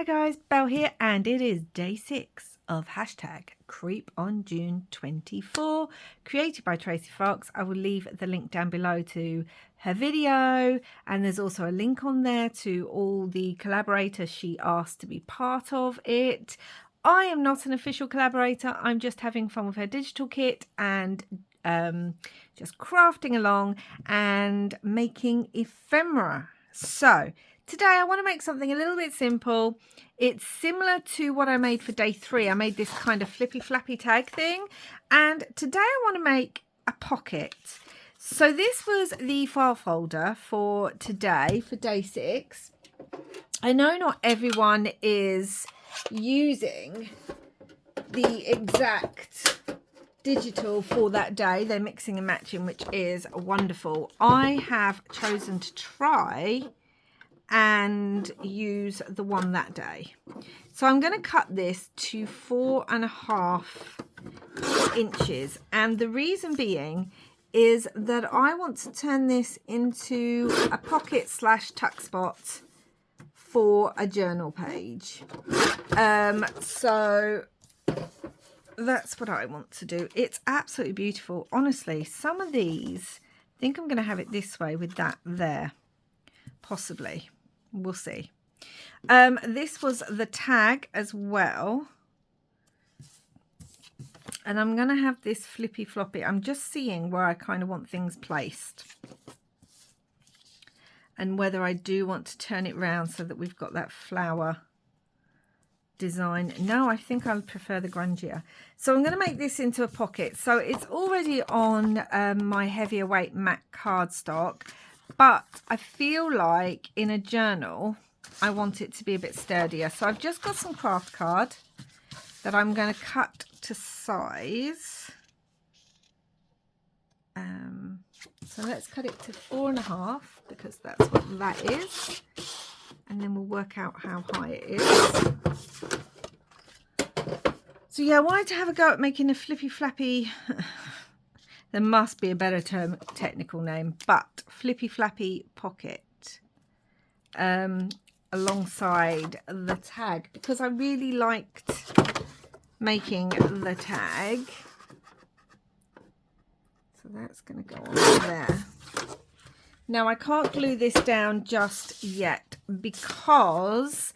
Hi guys, Belle here, and it is day 6 of hashtag Creep on June 24, created by Tracy Fox. I will leave the link down below to her video, and there's also a link on there to all the collaborators she asked to be part of it. I am not an official collaborator, I'm just having fun with her digital kit and just crafting along and making ephemera. So today I want to make something a little bit simple. It's similar to what I made for day 3. I made this kind of flippy flappy tag thing, and today I want to make a pocket. So this was the file folder for today, for day 6. I know not everyone is using the exact digital for that day. They're mixing and matching, which is wonderful. I have chosen to try and use the one that day. So I'm going to cut this to 4.5 inches, and the reason being is that I want to turn this into a pocket / tuck spot for a journal page. So that's what I want to do. It's absolutely beautiful. Honestly, some of these, I think I'm going to have it this way with that there. Possibly. We'll see. This was the tag as well. And I'm going to have this flippy floppy. I'm just seeing where I kind of want things placed. And whether I do want to turn it round so that we've got that flower design. No, I think I would prefer the grungier. So I'm going to make this into a pocket. So it's already on my heavier weight MAC cardstock, but I feel like in a journal I want it to be a bit sturdier. So I've just got some craft card that I'm going to cut to size. So let's cut it to 4.5 because that's what that is. And then we'll work out how high it is. So yeah, I wanted to have a go at making a flippy flappy. There must be a better term, technical name, but flippy flappy pocket alongside the tag, because I really liked making the tag. So that's going to go on there. Now I can't glue this down just yet because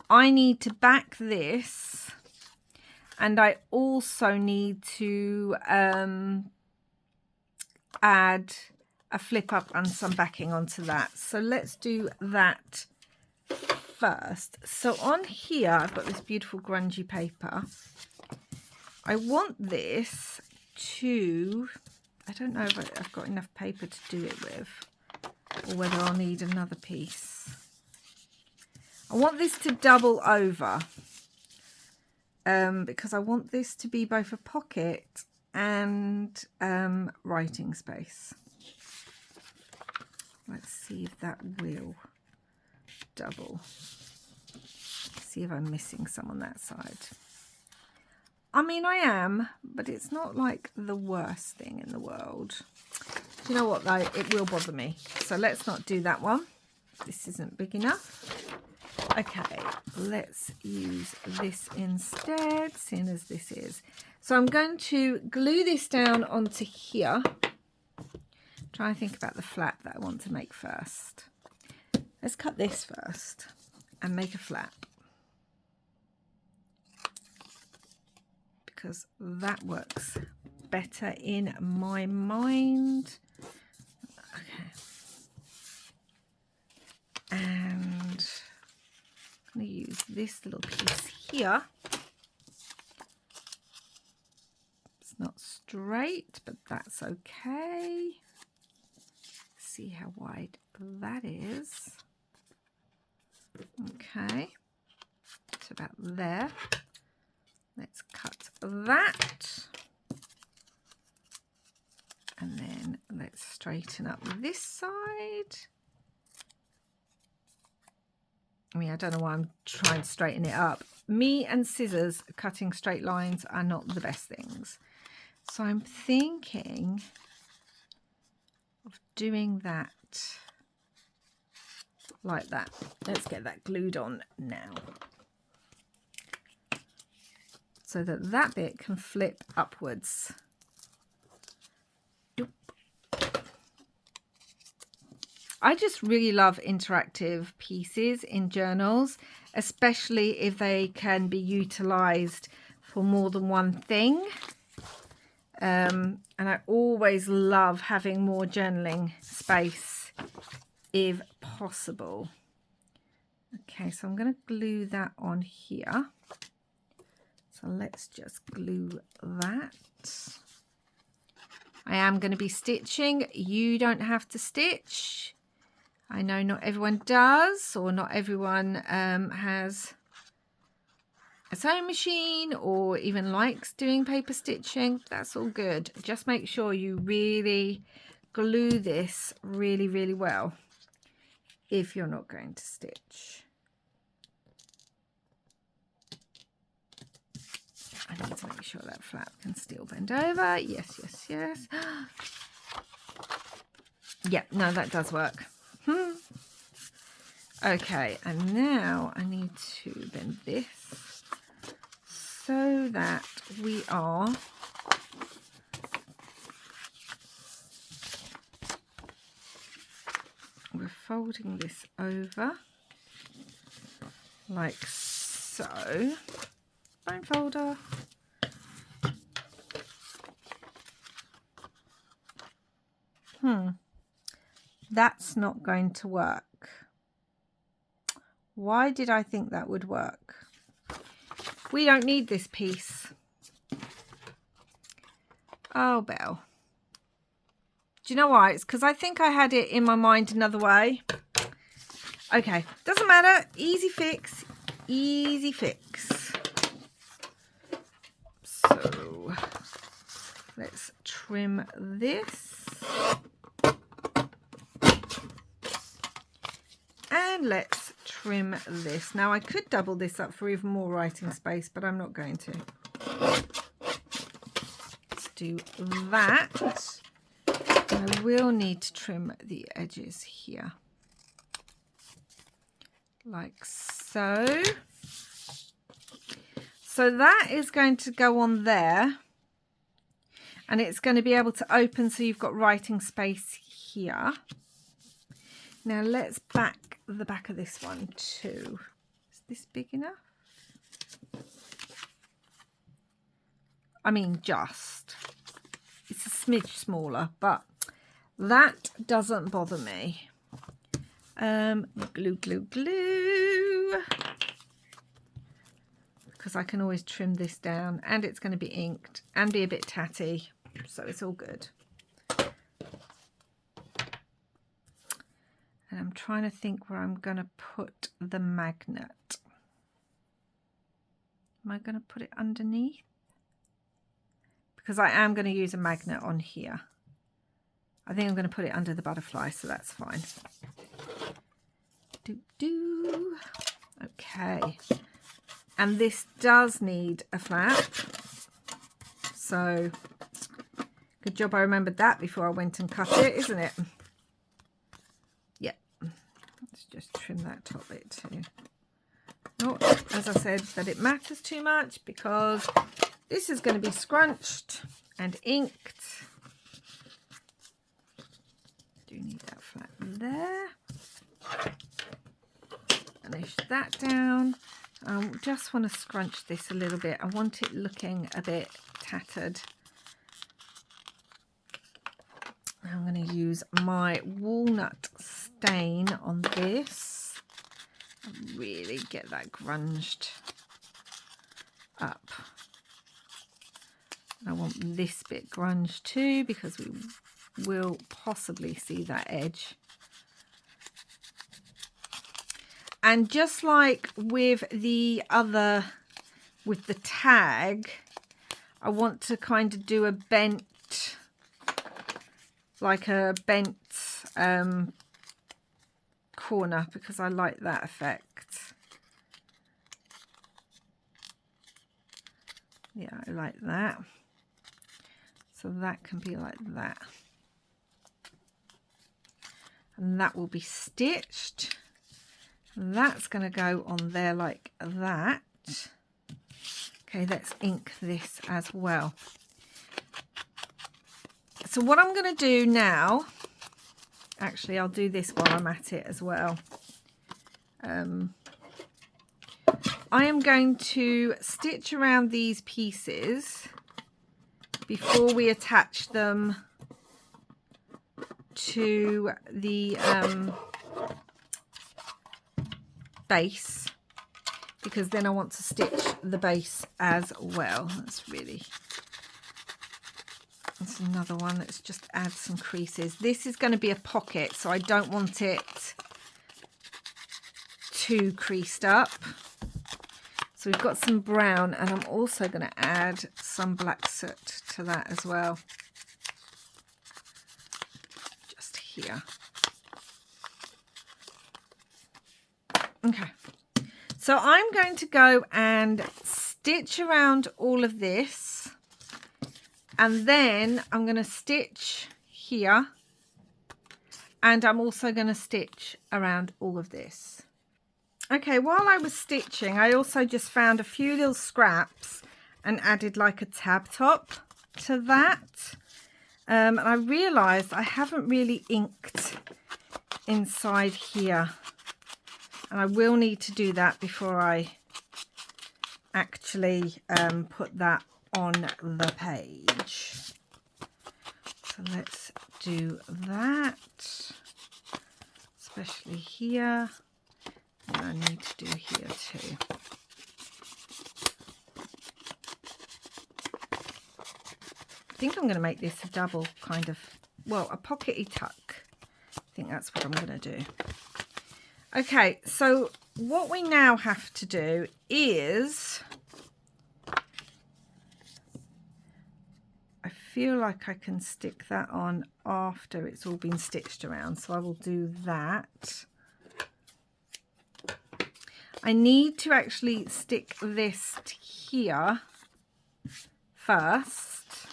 I need to back this, and I also need to add a flip up and some backing onto that. So let's do that first. So on here I've got this beautiful grungy paper. I want this to, I don't know if I've got enough paper to do it with, or whether I'll need another piece. I want this to double over because I want this to be both a pocket and writing space. Let's see if that will double. See if I'm missing some on that side. I mean, I am, but it's not like the worst thing in the world. Do you know what though? It will bother me. So let's not do that one. This isn't big enough. Okay, let's use this instead, seeing as this is. So I'm going to glue this down onto here. Try and think about the flap that I want to make first. Let's cut this first and make a flap, because that works better in my mind. Okay. And I'm going to use this little piece here. It's not straight, but that's okay. See how wide that is. Okay, it's about there. Let's cut that, and then let's straighten up this side. I mean, I don't know why I'm trying to straighten it up. Me and scissors cutting straight lines are not the best things. So I'm thinking of doing that like that. Let's get that glued on now. so that that bit can flip upwards. I just really love interactive pieces in journals, especially if they can be utilized for more than one thing. And I always love having more journaling space if possible. Okay, so I'm going to glue that on here. So let's just glue that. I am going to be stitching. You don't have to stitch. I know not everyone does, or not everyone has a sewing machine or even likes doing paper stitching. That's all good. Just make sure you really glue this really, really well if you're not going to stitch. I need to make sure that flap can still bend over. Yes, yes, yes. Yeah, no, that does work. Okay, and now I need to bend this so that we're folding this over like so. Bone folder. That's not going to work. Why did I think that would work? We don't need this piece. Oh, Belle. Do you know why? It's because I think I had it in my mind another way. Okay, doesn't matter. Easy fix. Easy fix. So let's trim this. And let's trim this. Now I could double this up for even more writing space, but I'm not going to. Let's do that. And I will need to trim the edges here. Like so. So that is going to go on there. And it's going to be able to open so you've got writing space here. Now let's back the back of this one too. Is this big enough? I mean, just. It's a smidge smaller, but that doesn't bother me. Glue, glue, glue. Because I can always trim this down, and it's going to be inked and be a bit tatty, so it's all good. And I'm trying to think where I'm going to put the magnet. Am I going to put it underneath? Because I am going to use a magnet on here. I think I'm going to put it under the butterfly, so that's fine. Do. Okay. And this does need a flap. So, good job I remembered that before I went and cut it, isn't it? Let's just trim that top bit too. Not, as I said, that it matters too much because this is going to be scrunched and inked. Do need that flap there. Finish that down. I just want to scrunch this a little bit. I want it looking a bit tattered. I'm going to use my walnut stain on this and really get that grunged up. I want this bit grunged too because we will possibly see that edge. And just like with the other, with the tag, I want to kind of do a bent, like a bent corner, because I like that effect. Yeah, I like that. So that can be like that. And that will be stitched. And that's going to go on there like that. Okay, let's ink this as well. So what I'm going to do now, actually I'll do this while I'm at it as well. I am going to stitch around these pieces before we attach them to the base, because then I want to stitch the base as well. That's another one. Let's just add some creases. This is going to be a pocket, so I don't want it too creased up. So we've got some brown, and I'm also going to add some black soot to that as well. Just here. Okay. So I'm going to go and stitch around all of this, and then I'm going to stitch here, and I'm also going to stitch around all of this. Okay, while I was stitching, I also just found a few little scraps and added like a tab top to that. And I realised I haven't really inked inside here. And I will need to do that before I actually put that on the page. So let's do that, especially here. And I need to do here too. I think I'm going to make this a double kind of, well, a pockety tuck. I think that's what I'm going to do. Okay, so what we now have to do is, I feel like I can stick that on after it's all been stitched around, so I will do that. I need to actually stick this to here first.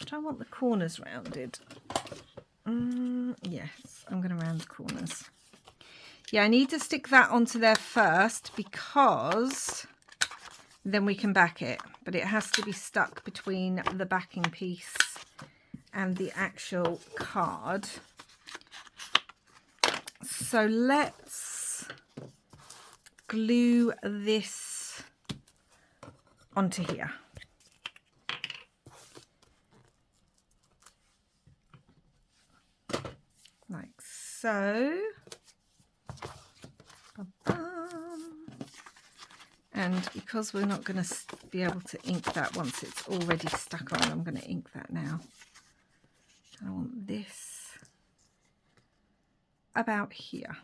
Do I want the corners rounded? Yes, I'm going to round the corners. Yeah, I need to stick that onto there first because then we can back it. But it has to be stuck between the backing piece and the actual card. So let's glue this onto here. Like so. And because we're not going to be able to ink that once it's already stuck on, I'm going to ink that now. I want this about here.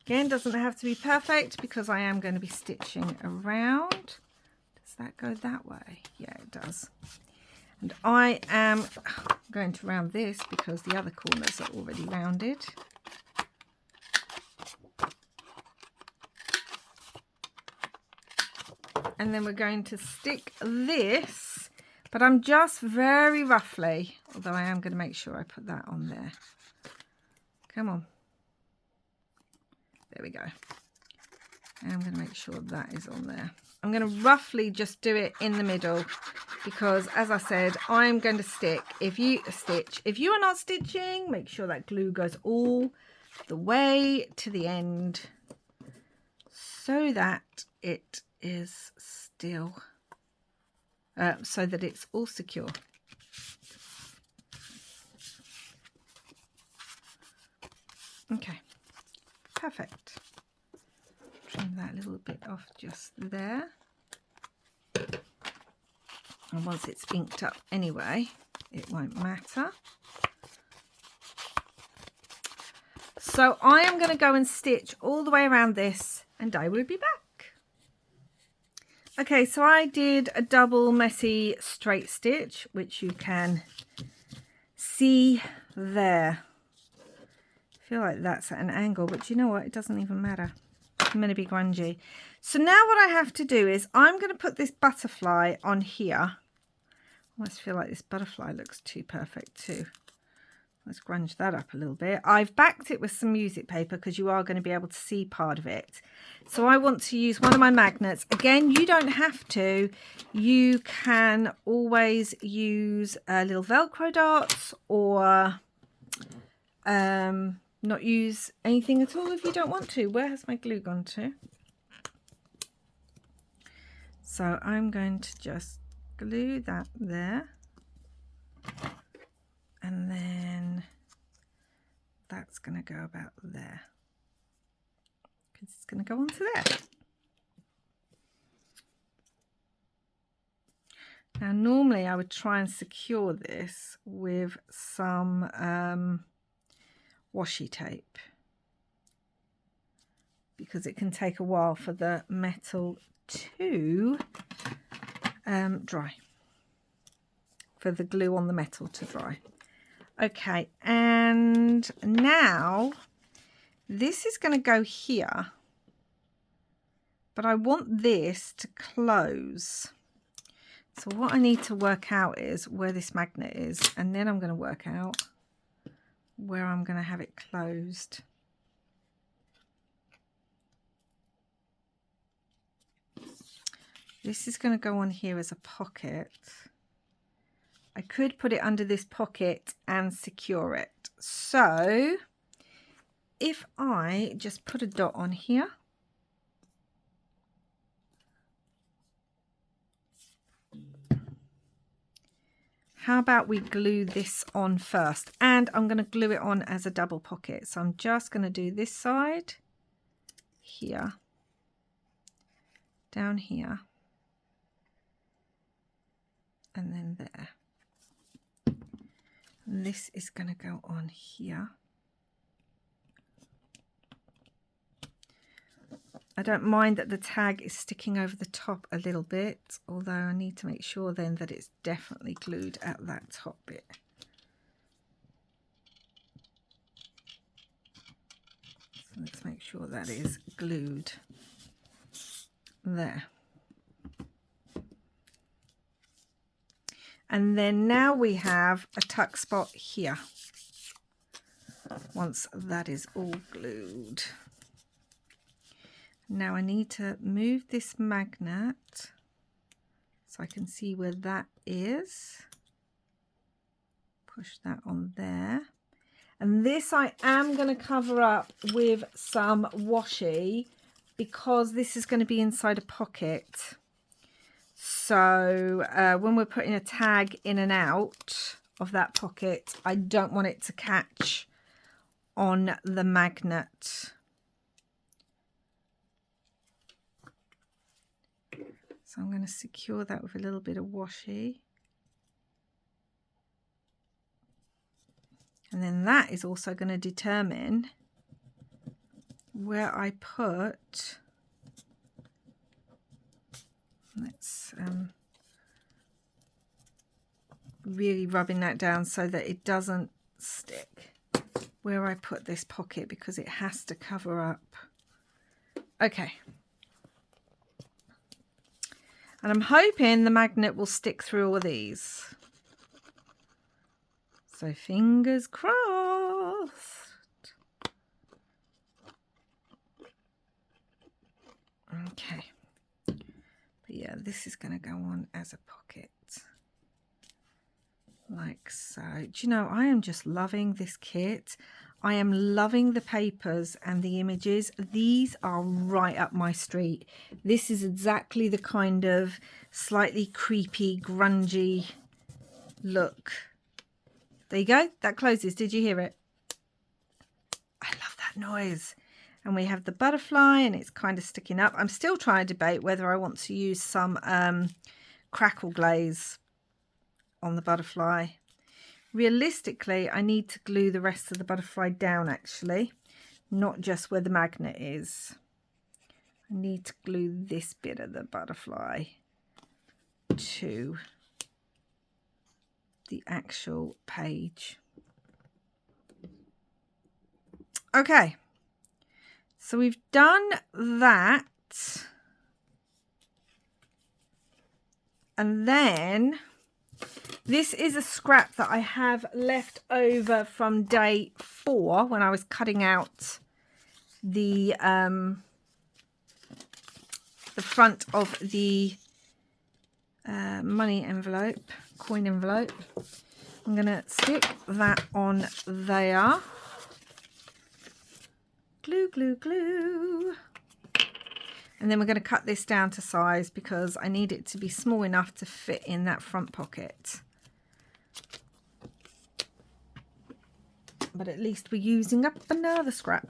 Again, doesn't have to be perfect because I am going to be stitching around. Does that go that way? Yeah, it does. And I am going to round this because the other corners are already rounded. And then we're going to stick this, but I'm just very roughly, although I am going to make sure I put that on there. Come on. There we go. And I'm going to make sure that is on there. I'm going to roughly just do it in the middle because, as I said, I'm going to stick. If you are not stitching, make sure that glue goes all the way to the end so that it is still, so that it's all secure. Okay, perfect. Trim that little bit off just there. And once it's inked up anyway, it won't matter. So I am going to go and stitch all the way around this and I will be back. Okay, so I did a double messy straight stitch, which you can see there. I feel like that's at an angle, but you know what? It doesn't even matter. I'm going to be grungy. So now what I have to do is I'm going to put this butterfly on here. I almost feel like this butterfly looks too perfect too. Let's grunge that up a little bit. I've backed it with some music paper because you are going to be able to see part of it. So I want to use one of my magnets. Again, you don't have to. You can always use little Velcro darts or not use anything at all if you don't want to. Where has my glue gone to? So I'm going to just glue that there. And then that's going to go about there. Because it's going to go onto there. Now, normally I would try and secure this with some washi tape, because it can take a while for the metal to dry, for the glue on the metal to dry. Okay, and now this is going to go here, but I want this to close. So what I need to work out is where this magnet is, and then I'm going to work out where I'm going to have it closed. This is going to go on here as a pocket. I could put it under this pocket and secure it. So if I just put a dot on here, how about we glue this on first? And I'm going to glue it on as a double pocket. So I'm just going to do this side here, down here, and then there. And this is going to go on here. I don't mind that the tag is sticking over the top a little bit, although I need to make sure then that it's definitely glued at that top bit. So let's make sure that is glued there. And then now we have a tuck spot here, once that is all glued. Now I need to move this magnet so I can see where that is. Push that on there. And this I am going to cover up with some washi because this is going to be inside a pocket. So when we're putting a tag in and out of that pocket, I don't want it to catch on the magnet. So I'm going to secure that with a little bit of washi. And then that is also going to determine where I put, let's really rubbing that down so that it doesn't stick, where I put this pocket, because it has to cover up. Okay. And I'm hoping the magnet will stick through all these. So fingers crossed. Okay. But yeah, this is going to go on as a pocket. Like so. Do you know, I am just loving this kit. I am loving the papers and the images. These are right up my street. This is exactly the kind of slightly creepy, grungy look. There you go. That closes. Did you hear it? I love that noise. And we have the butterfly and it's kind of sticking up. I'm still trying to debate whether I want to use some crackle glaze on the butterfly. Realistically, I need to glue the rest of the butterfly down actually, not just where the magnet is. I need to glue this bit of the butterfly to the actual page. Okay, so we've done that. And then This is a scrap that I have left over from day 4 when I was cutting out the front of the money envelope, coin envelope. I'm going to stick that on there. Glue, glue, glue. And then we're going to cut this down to size because I need it to be small enough to fit in that front pocket. But at least we're using up another scrap.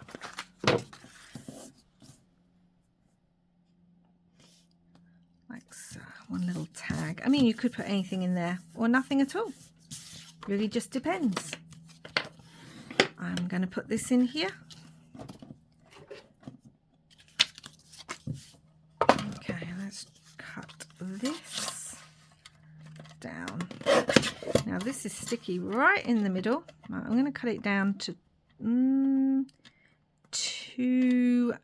Like so, one little tag. I mean, you could put anything in there or nothing at all. Really just depends. I'm going to put this in here. Okay, let's cut this down. Now this is sticky right in the middle. Right, I'm going to cut it down to 2.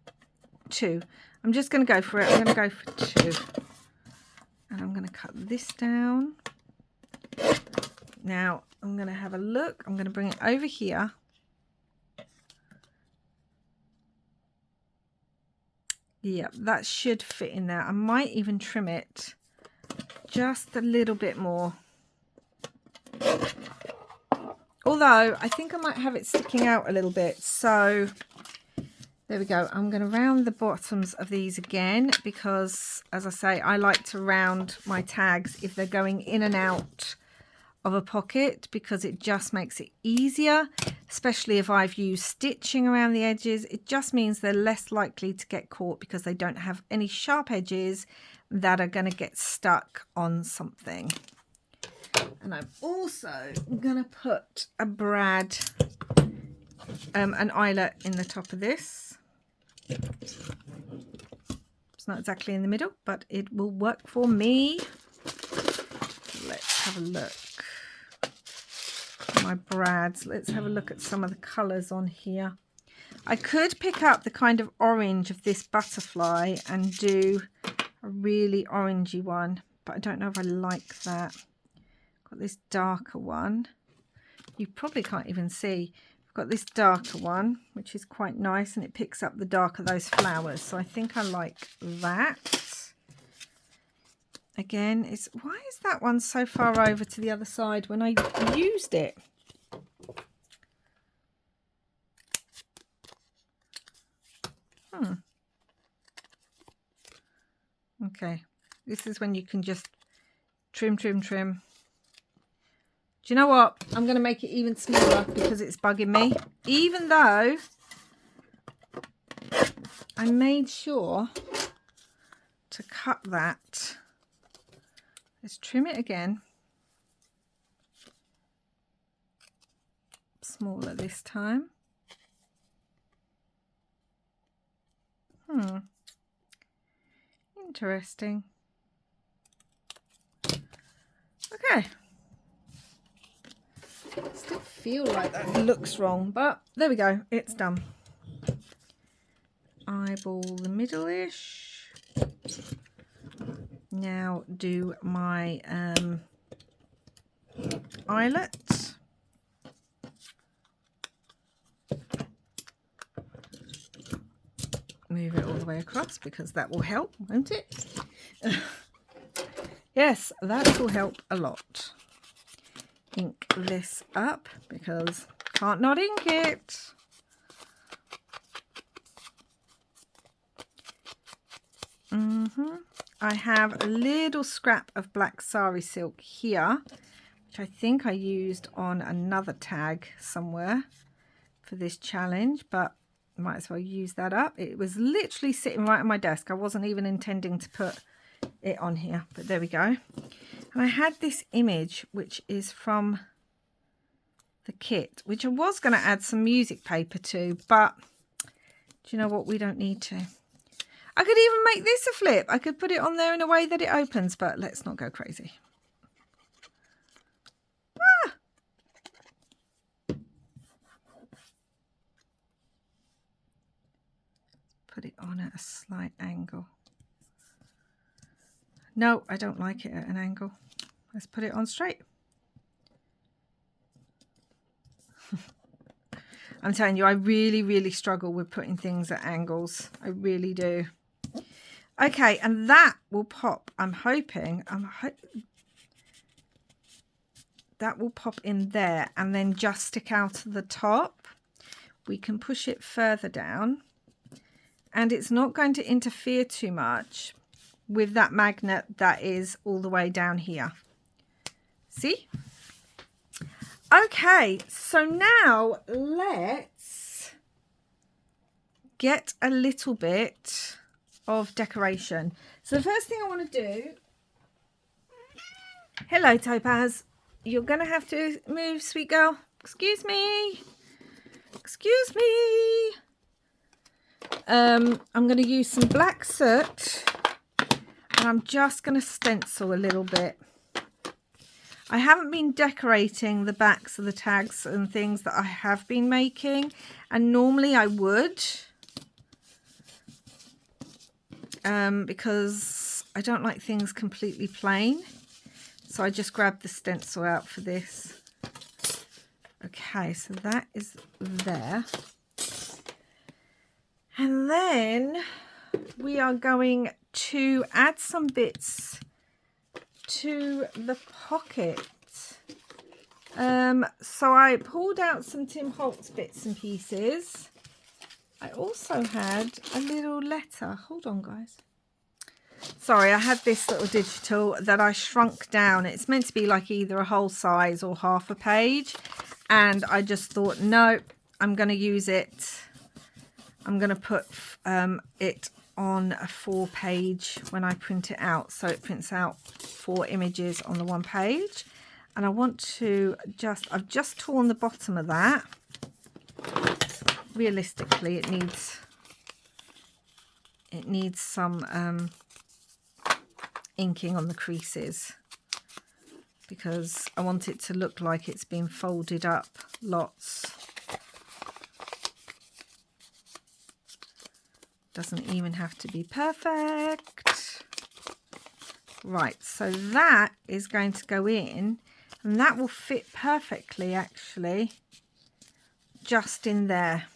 I'm just going to go for it. I'm going to go for 2. And I'm going to cut this down. Now I'm going to have a look. I'm going to bring it over here. Yeah, that should fit in there. I might even trim it just a little bit more. Although I think I might have it sticking out a little bit. So there we go. I'm going to round the bottoms of these again because, as I say, I like to round my tags if they're going in and out of a pocket because it just makes it easier, especially if I've used stitching around the edges. It just means they're less likely to get caught because they don't have any sharp edges that are going to get stuck on something. And I'm also going to put a brad, an eyelet in the top of this. It's not exactly in the middle, but it will work for me. Let's have a look. My brads. Let's have a look at some of the colours on here. I could pick up the kind of orange of this butterfly and do a really orangey one, but I don't know if I like that. Got this darker one. You probably can't even see. I've got this darker one, which is quite nice, and it picks up the dark of those flowers. So I think I like that. Again, why is that one so far over to the other side when I used it? Okay, this is when you can just trim, trim, trim. Do you know what? I'm going to make it even smaller because it's bugging me. Even though I made sure to cut that. Let's trim it again. Smaller this time. Interesting. Okay. Still feel like that looks wrong, but there we go. It's done. Eyeball the middle-ish. Now do my eyelet. Move it all the way across because that will help, won't it? Yes, that will help a lot. Ink this up because can't not ink it. I have a little scrap of black sari silk here, which I think I used on another tag somewhere for this challenge, but might as well use that up. It was literally sitting right on my desk. I wasn't even intending to put it on here, but there we go. And I had this image which is from the kit, which I was going to add some music paper to, but do you know what? We don't need to. I could even make this a flip. I could put it on there in a way that it opens, but let's not go crazy. Put it on at a slight angle. No, I don't like it at an angle. Let's put it on straight. I'm telling you, I really struggle with putting things at angles. I really do. Okay, and that will pop. I'm hoping that will pop in there and then just stick out the top. We can push it further down and it's not going to interfere too much with that magnet that is all the way down here. See? Okay, so now let's get a little bit of decoration. So the first thing I want to do, hello Topaz, you're going to have to move, sweet girl. Excuse me. Excuse me. I'm going to use some black soot and I'm just going to stencil a little bit. I haven't been decorating the backs of the tags and things that I have been making, and normally I would, because I don't like things completely plain. So I just grabbed the stencil out for this. Okay, so that is there. And then we are going to add some bits to the pocket. So I pulled out some Tim Holtz bits and pieces. I also had a little letter. Hold on, guys. Sorry, I had this little digital that I shrunk down. It's meant to be like either a whole size or half a page. And I just thought, no, I'm going to use it. I'm going to put it on a 4-page when I print it out. So it prints out 4 images on the 1 page. And I want to I've just torn the bottom of that. Realistically, it needs some inking on the creases, because I want it to look like it's been folded up lots. Doesn't even have to be perfect. Right, so that is going to go in, and that will fit perfectly actually just in there.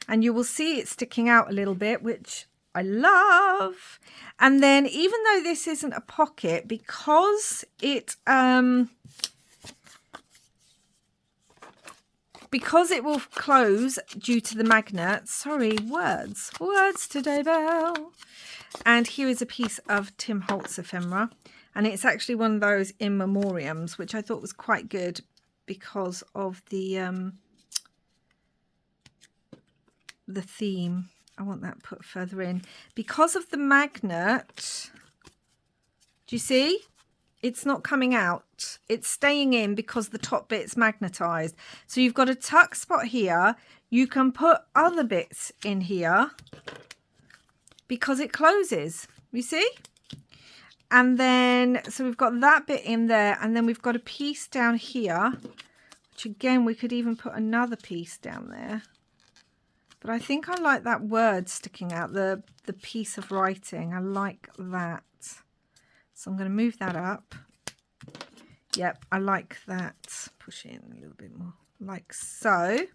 And you will see it sticking out a little bit, which I love. And then even though this isn't a pocket, because it will close due to the magnet. Sorry, words today, Belle. And here is a piece of Tim Holtz ephemera, and it's actually one of those in memoriams, which I thought was quite good because of the theme. I want that put further in because of the magnet. Do you see? It's not coming out. It's staying in because the top bit's magnetized. So you've got a tuck spot here. You can put other bits in here because it closes. You see? And then, so we've got that bit in there, and then we've got a piece down here, which again, we could even put another piece down there. But I think I like that word sticking out, the piece of writing. I like that. So I'm going to move that up. Yep, I like that. Push it in a little bit more, like so.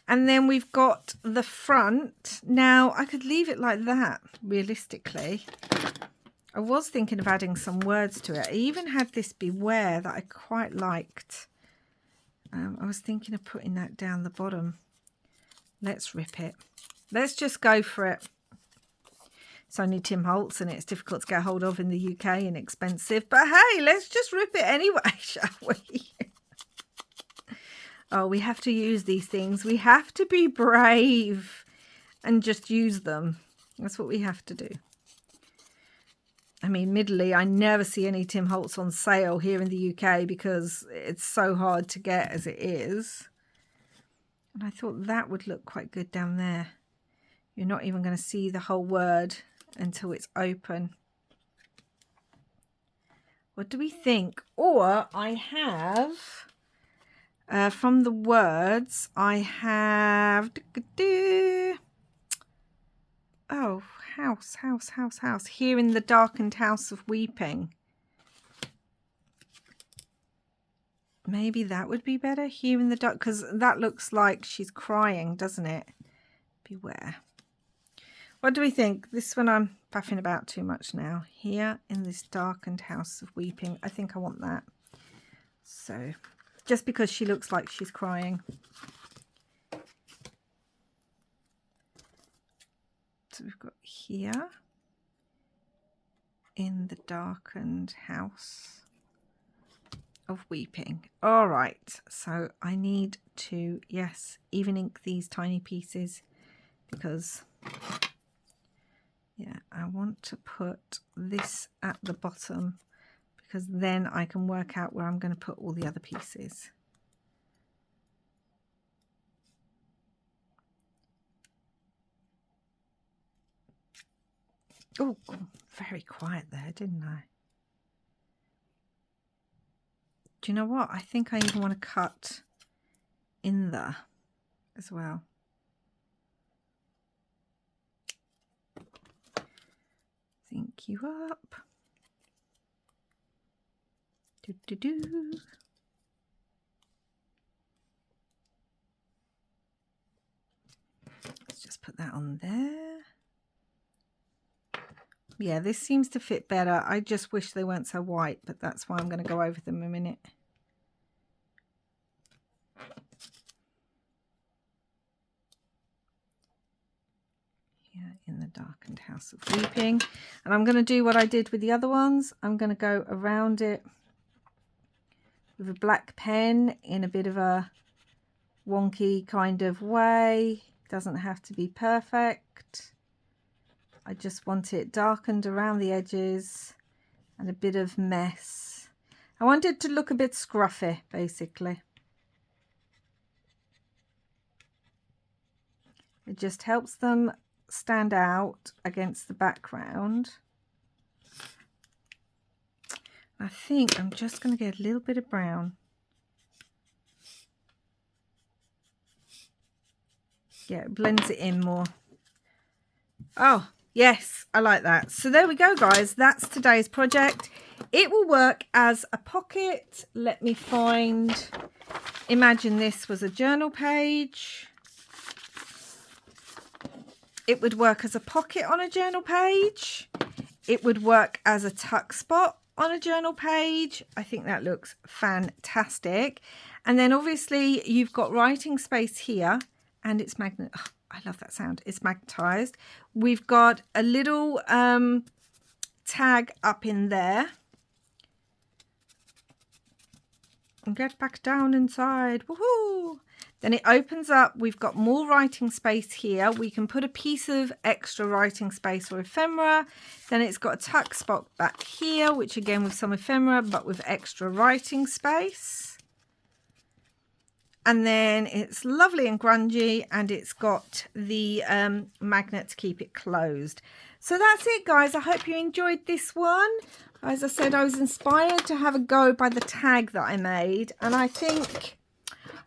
And then we've got the front. Now, I could leave it like that, realistically. I was thinking of adding some words to it. I even had this beware that I quite liked. I was thinking of putting that down the bottom. Let's rip it. Let's just go for it. It's only Tim Holtz and it's difficult to get hold of in the UK and expensive. But hey, let's just rip it anyway, shall we? Oh, we have to use these things. We have to be brave and just use them. That's what we have to do. I mean, admittedly, I never see any Tim Holtz on sale here in the UK because it's so hard to get as it is. And I thought that would look quite good down there. You're not even going to see the whole word until it's open. What do we think? Or I have, from the words, I have, oh, house. Here in the darkened house of weeping. maybe that would be better here in the dark, because that looks like she's crying, doesn't it? Beware. What do we think? This one I'm puffing about too much now. Here in this darkened house of weeping. I think I want that. So, just because she looks like she's crying. So we've got here in the darkened house of weeping. All right, so I need to, yes, even ink these tiny pieces, because yeah, I want to put this at the bottom, because then I can work out where I'm going to put all the other pieces. Oh, very quiet there, didn't I? Do you know what? I think I even want to cut in there as well. Think you up. Do, do, do. Let's just put that on there. Yeah, this seems to fit better. I just wish they weren't so white, but that's why I'm going to go over them a minute. Here in the darkened house of weeping. And I'm going to do what I did with the other ones. I'm going to go around it with a black pen in a bit of a wonky kind of way. Doesn't have to be perfect. I just want it darkened around the edges and a bit of mess. I want it to look a bit scruffy, basically. It just helps them stand out against the background. I think I'm just going to get a little bit of brown. Yeah, it blends it in more. Oh, yes, I like that. So there we go, guys. That's today's project. It will work as a pocket. Let me find, imagine this was a journal page. It would work as a pocket on a journal page. It would work as a tuck spot on a journal page. I think that looks fantastic. And then obviously you've got writing space here, and it's magnet. Oh, I love that sound. It's magnetized. We've got a little tag up in there. And get back down inside. Woohoo! Then it opens up. We've got more writing space here. We can put a piece of extra writing space or ephemera. Then it's got a tuck spot back here, which again with some ephemera, but with extra writing space. And then it's lovely and grungy, and it's got the magnet to keep it closed. So that's it, guys. I hope you enjoyed this one. As I said, I was inspired to have a go by the tag that I made, and I think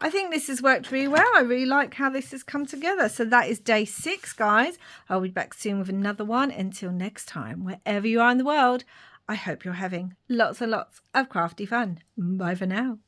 this has worked really well. I really like how this has come together. So that is day 6, guys. I'll be back soon with another one. Until next time, wherever you are in the world, I hope you're having lots and lots of crafty fun. Bye for now.